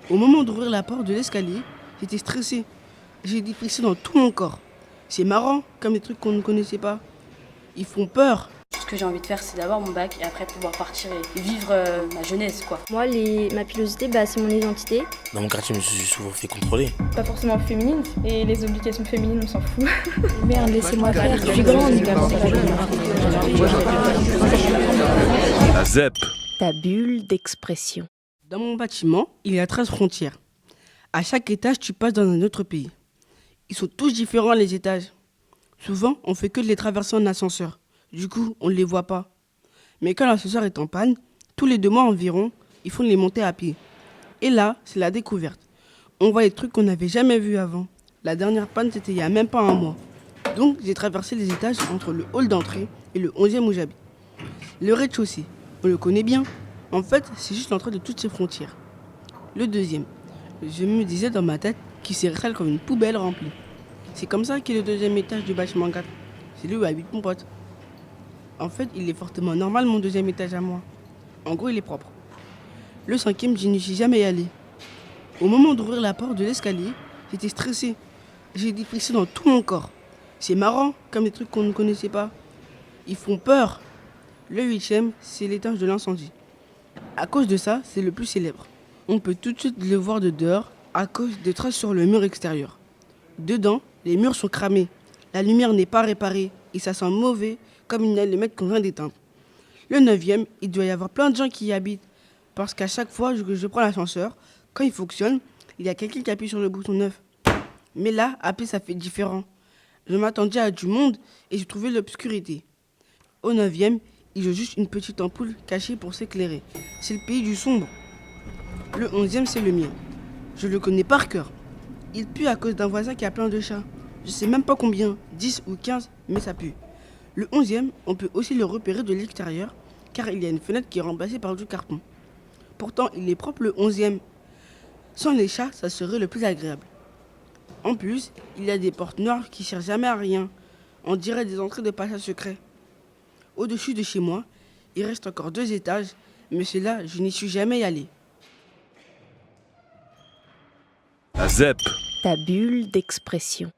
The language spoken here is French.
Au moment d'ouvrir la porte de l'escalier, j'étais stressé. J'ai des frissons dans tout mon corps. C'est marrant, comme des trucs qu'on ne connaissait pas. Ils font peur. Ce que j'ai envie de faire, c'est d'avoir mon bac et après pouvoir partir et vivre ma jeunesse, quoi. Moi, ma pilosité, c'est mon identité. Dans mon quartier, je me suis souvent fait contrôler. Pas forcément féminine, et les obligations féminines, on s'en fout. Merde, laissez-moi faire, je suis grande. La ZEP. Ta bulle d'expression. Dans mon bâtiment, il y a 13 frontières. À chaque étage, tu passes dans un autre pays. Ils sont tous différents, les étages. Souvent, on fait que de les traverser en ascenseur. Du coup, on ne les voit pas. Mais quand l'ascenseur est en panne, tous les 2 mois environ, il faut les monter à pied. Et là, c'est la découverte. On voit des trucs qu'on n'avait jamais vus avant. La dernière panne, c'était il n'y a même pas un mois. Donc, j'ai traversé les étages entre le hall d'entrée et le 11e où j'habite. Le rez-de-chaussée, on le connaît bien. En fait, c'est juste l'entrée de toutes ces frontières. Le deuxième, je me disais dans ma tête qu'il serait sale comme une poubelle remplie. C'est comme ça qu'est le 2e étage du bâtiment 4. C'est lui où habite mon pote. En fait, il est fortement normal mon 2e étage à moi. En gros, il est propre. Le 5e, je n'y suis jamais allé. Au moment d'ouvrir la porte de l'escalier, j'étais stressé. J'ai des frissons dans tout mon corps. C'est marrant, comme des trucs qu'on ne connaissait pas. Ils font peur. Le 8e, c'est l'étage de l'incendie. À cause de ça, c'est le plus célèbre. On peut tout de suite le voir de dehors à cause des traces sur le mur extérieur. Dedans, les murs sont cramés. La lumière n'est pas réparée et ça sent mauvais comme une allumette qu'on vient d'éteindre. Le 9e, il doit y avoir plein de gens qui y habitent parce qu'à chaque fois que je prends l'ascenseur, quand il fonctionne, il y a quelqu'un qui appuie sur le bouton 9. Mais là, appuyer, ça fait différent. Je m'attendais à du monde et j'ai trouvé l'obscurité. Au 9e, il y a juste une petite ampoule cachée pour s'éclairer. C'est le pays du sombre. Le 11e, c'est le mien. Je le connais par cœur. Il pue à cause d'un voisin qui a plein de chats. Je sais même pas combien, 10 ou 15, mais ça pue. Le 11e, on peut aussi le repérer de l'extérieur, car il y a une fenêtre qui est remplacée par du carton. Pourtant, il est propre le 11e. Sans les chats, ça serait le plus agréable. En plus, il y a des portes noires qui servent jamais à rien. On dirait des entrées de passage secret. Au-dessus de chez moi, il reste encore 2 étages, mais ceux-là, je n'y suis jamais allé. La ZEP. Ta bulle d'expression.